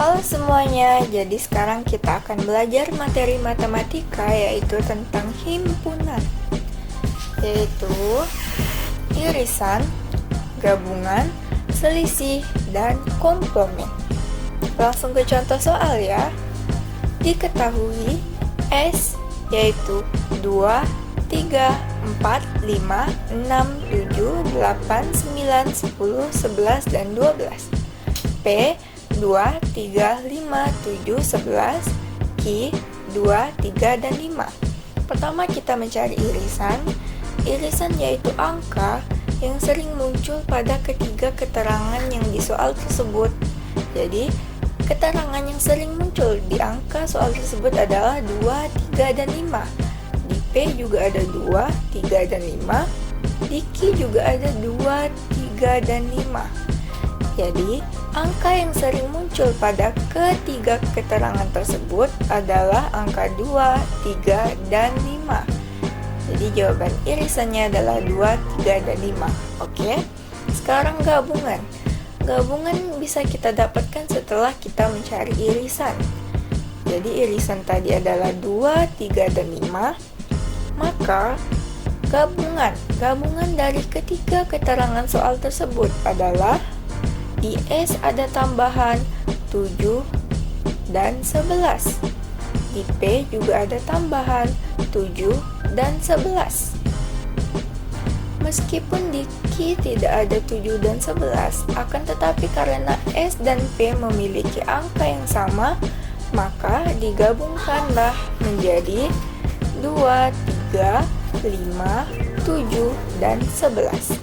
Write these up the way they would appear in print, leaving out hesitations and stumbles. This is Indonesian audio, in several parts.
Halo semuanya, jadi sekarang kita akan belajar materi matematika yaitu tentang himpunan, yaitu irisan, gabungan, selisih, dan komplement. Langsung ke contoh soal ya. Diketahui S yaitu 2, 3, 4, 5, 6, 7, 8, 9, 10, 11, dan 12. P 2, 3, 5, 7, 11, Q 2, 3, dan 5. Pertama kita mencari irisan. Irisan yaitu angka yang sering muncul pada ketiga keterangan yang di soal tersebut. Jadi, keterangan yang sering muncul di angka soal tersebut adalah 2, 3, dan 5. Di P juga ada 2, 3, dan 5. Di Q juga ada 2, 3, dan 5. Jadi, angka yang sering muncul pada ketiga keterangan tersebut adalah angka 2, 3, dan 5. Jadi jawaban irisannya adalah 2, 3, dan 5. Oke, sekarang gabungan. Gabungan bisa kita dapatkan setelah kita mencari irisan. Jadi irisan tadi adalah 2, 3, dan 5. Maka gabungan dari ketiga keterangan soal tersebut adalah di S ada tambahan 7 dan 11. Di P juga ada tambahan 7 dan 11. Meskipun di Q tidak ada 7 dan 11, akan tetapi karena S dan P memiliki angka yang sama, maka digabungkanlah menjadi 2, 3, 5, 7, dan 11.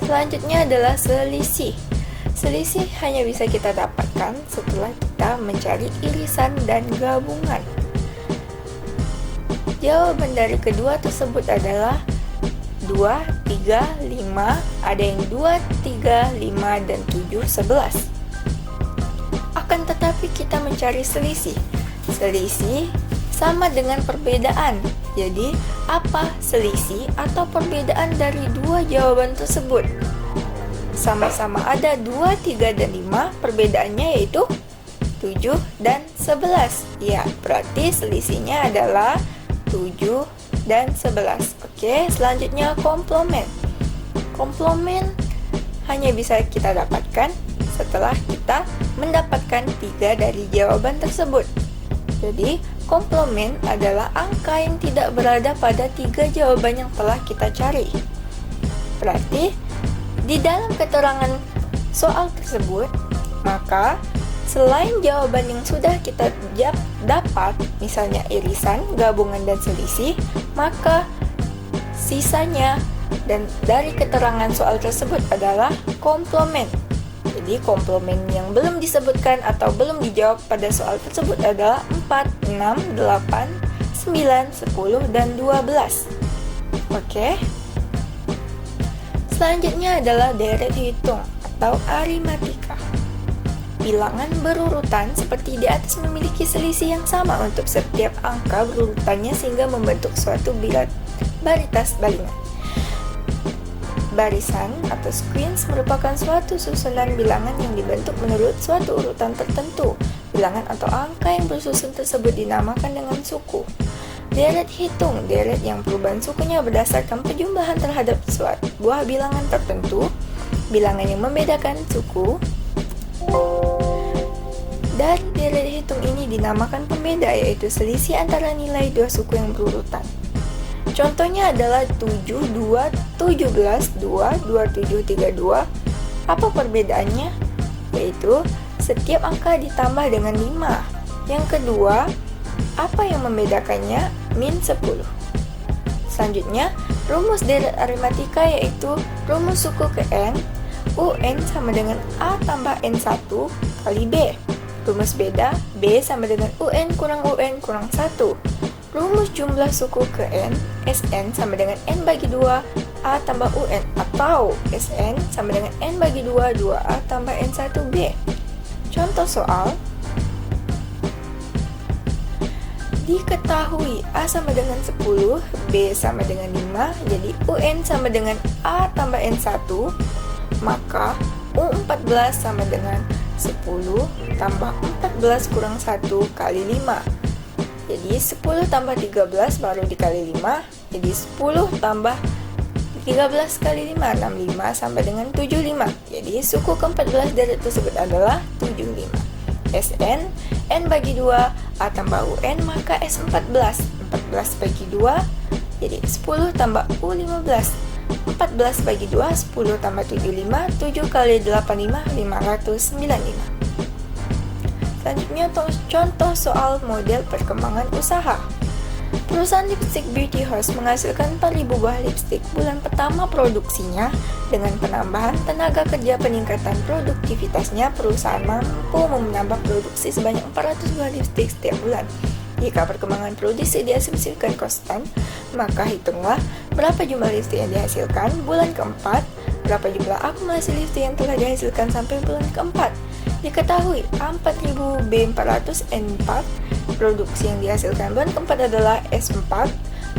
Selanjutnya adalah selisih. Selisih hanya bisa kita dapatkan setelah kita mencari irisan dan gabungan. Jawaban dari kedua tersebut adalah 2, 3, 5, ada yang 2, 3, 5, dan 7, 11. Akan tetapi kita mencari selisih. Selisih sama dengan perbedaan. Jadi, apa selisih atau perbedaan dari dua jawaban tersebut? Sama-sama ada 2, 3, dan 5, perbedaannya yaitu 7 dan 11. Ya, berarti selisihnya adalah 7 dan 11. Oke, selanjutnya komplement. Komplement hanya bisa kita dapatkan setelah kita mendapatkan 3 dari jawaban tersebut. Jadi, komplement adalah angka yang tidak berada pada 3 jawaban yang telah kita cari. Berarti, di dalam keterangan soal tersebut, maka selain jawaban yang sudah kita dapat, misalnya irisan, gabungan, dan selisih, maka sisanya dan dari keterangan soal tersebut adalah komplement. Jadi komplement yang belum disebutkan atau belum dijawab pada soal tersebut adalah 4, 6, 8, 9, 10, dan 12. Oke. Selanjutnya adalah deret hitung atau aritmatika. Bilangan berurutan seperti di atas memiliki selisih yang sama untuk setiap angka berurutannya sehingga membentuk suatu baritas balingan. Barisan atau sequence merupakan suatu susunan bilangan yang dibentuk menurut suatu urutan tertentu. Bilangan atau angka yang bersusun tersebut dinamakan dengan suku. Deret hitung, deret yang perubahan sukunya berdasarkan penjumlahan terhadap sebuah bilangan tertentu. Bilangan yang membedakan suku dari deret hitung ini dinamakan pembeda, yaitu selisih antara nilai dua suku yang berurutan. Contohnya adalah 7, 2, 17, 2, 27, 32. Apa perbedaannya? Yaitu setiap angka ditambah dengan 5. Yang kedua, apa yang membedakannya? Min 10. Selanjutnya, rumus deret aritmatika yaitu rumus suku ke N. UN sama dengan A tambah N1 kali B. Rumus beda, B sama dengan UN kurang 1. Rumus jumlah suku ke N, Sn sama dengan N bagi 2, A tambah UN, atau Sn sama dengan N bagi 2, 2A tambah N1B. Contoh soal, diketahui A sama dengan 10, B sama dengan 5, jadi UN sama dengan A tambah N1, maka U14 sama dengan 10 tambah 14 kurang 1 kali 5. Jadi 10 tambah 13 baru dikali 5. Jadi 10 tambah 13 kali 5, 65 sampai dengan 75. Jadi suku ke-14 dari tersebut adalah 75. Sn, n bagi 2, a tambah un, maka S14. 14 bagi 2, jadi 10 tambah U15. 14 bagi 2, 10 tambah 75, 7 kali 85, 595. Selanjutnya contoh soal model perkembangan usaha. Perusahaan lipstick Beauty House menghasilkan 4.000 buah lipstick. Bulan pertama produksinya, dengan penambahan tenaga kerja peningkatan produktivitasnya, perusahaan mampu menambah produksi sebanyak 400 buah lipstick setiap bulan. Jika perkembangan produksi diasumsikan konstan, maka hitunglah berapa jumlah lipstick yang dihasilkan bulan keempat, berapa jumlah akumulasi lipstick yang telah dihasilkan sampai bulan keempat. Diketahui A4000 B400 N4, produksi yang dihasilkan bulan keempat adalah S4.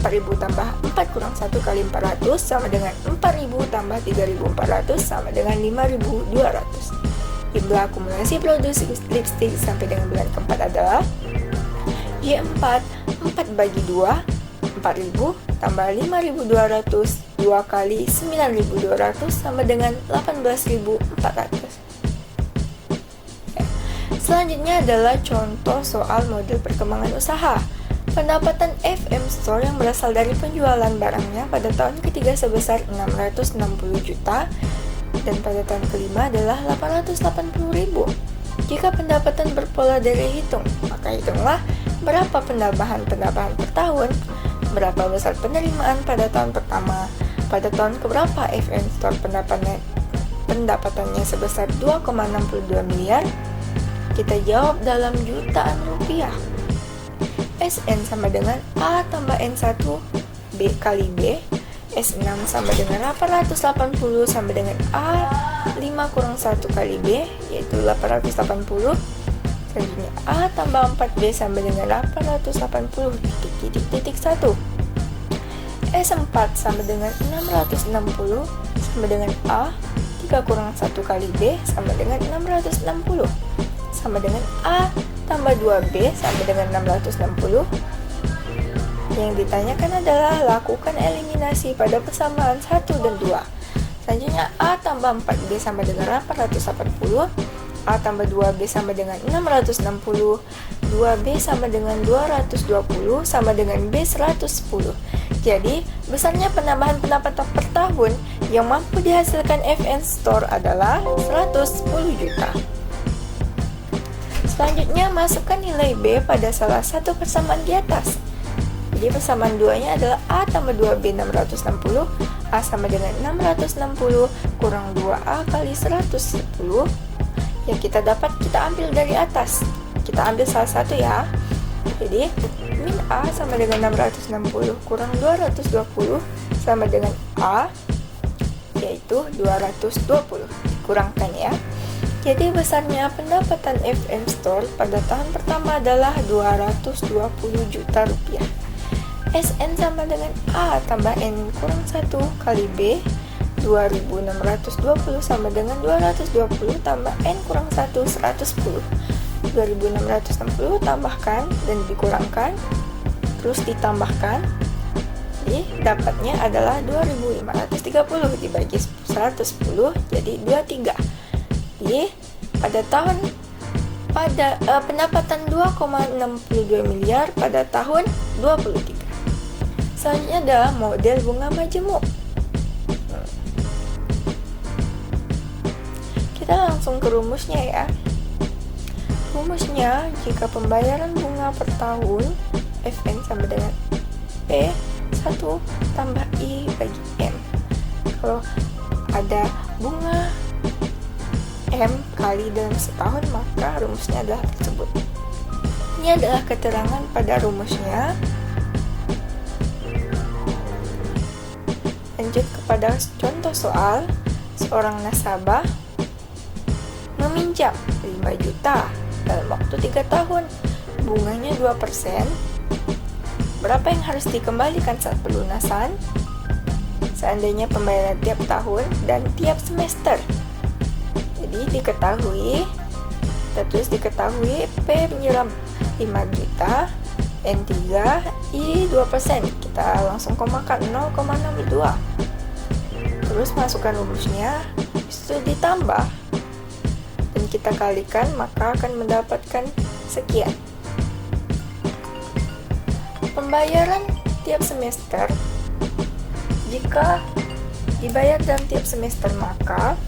4000 tambah 4 kurang 1 kali 400 sama dengan 4000 tambah 3400 sama dengan 5200. Jumlah akumulasi produksi lipstick sampai dengan bulan keempat adalah Y4, 4 bagi 2, 4000 tambah 5200, 2 kali 9200 sama dengan 18400. Selanjutnya adalah contoh soal model perkembangan usaha. Pendapatan FM Store yang berasal dari penjualan barangnya pada tahun ketiga sebesar 660 juta dan pada tahun kelima adalah 880.000. Jika pendapatan berpola dari hitung, maka hitunglah berapa penambahan per tahun, berapa besar penerimaan pada tahun pertama, pada tahun keberapa FM Store pendapatannya sebesar 2,62 miliar. Kita jawab dalam jutaan rupiah. Sn sama dengan A tambah N1 B kali B. S6 sama dengan 880 sama dengan A5 kurang 1 kali B, yaitu 880. Selanjutnya A tambah 4B sama dengan 880 titik-titik-1. S4 sama dengan 660 sama dengan A 3 kurang 1 kali B sama dengan 660. Sama dengan A tambah 2B sama dengan 660. Yang ditanyakan adalah lakukan eliminasi pada persamaan 1 dan 2. Selanjutnya A tambah 4B sama dengan 880, A tambah 2B sama dengan 660, 2B sama dengan 220 sama dengan B 110. Jadi, besarnya penambahan pendapatan per tahun yang mampu dihasilkan FN Store adalah 110 juta. Selanjutnya, masukkan nilai B pada salah satu persamaan di atas. Jadi persamaan 2-nya adalah A tambah 2B 660, A sama dengan 660 kurang 2A kali 110. Yang kita dapat kita ambil dari atas. Kita ambil salah satu ya. Jadi, min A sama dengan 660 kurang 220 sama dengan A, yaitu 220. Kurangkan ya. Jadi besarnya pendapatan FM Store pada tahun pertama adalah 220 juta rupiah. Sn sama dengan A tambah N kurang 1 kali B, 2620 sama dengan 220 tambah N kurang 1, 110. 2660 tambahkan dan dikurangkan, terus ditambahkan. Jadi dapatnya adalah 2530 dibagi 110, jadi 23. Jadi pendapatan 2,62 miliar pada tahun 23. Selanjutnya adalah model bunga majemuk. Kita langsung ke rumusnya ya. Rumusnya, jika pembayaran bunga per tahun Fn sama dengan P1 tambah I bagi M. Kalau ada bunga M kali dalam setahun, maka rumusnya adalah tersebut. Ini adalah keterangan pada rumusnya. Lanjut kepada contoh soal. Seorang nasabah meminjam 5 juta dalam waktu 3 tahun. Bunganya 2%. Berapa yang harus dikembalikan saat pelunasan? Seandainya pembayaran tiap tahun dan tiap semester. Jadi diketahui Terus diketahui P menyelam 5 juta, N3, I 2%. Kita langsung komakan 0,62. Terus masukkan rumusnya, itu ditambah dan kita kalikan, maka akan mendapatkan sekian. Pembayaran tiap semester, jika dibayar dalam tiap semester, maka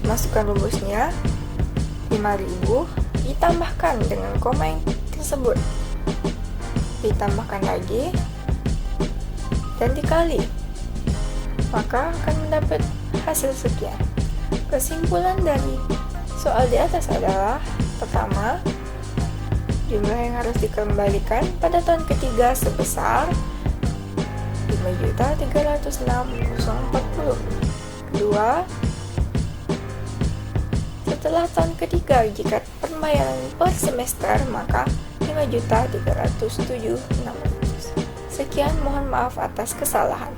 masukkan rumusnya 5.000 ditambahkan dengan koma yang tersebut, ditambahkan lagi dan dikali, maka akan mendapat hasil sekian. Kesimpulan dari soal di atas adalah: pertama, jumlah yang harus dikembalikan pada tahun ketiga sebesar 5.306.040. Kedua, setelah tahun ketiga, jika pembayaran per semester, maka 5.307.600. Sekian, mohon maaf atas kesalahan.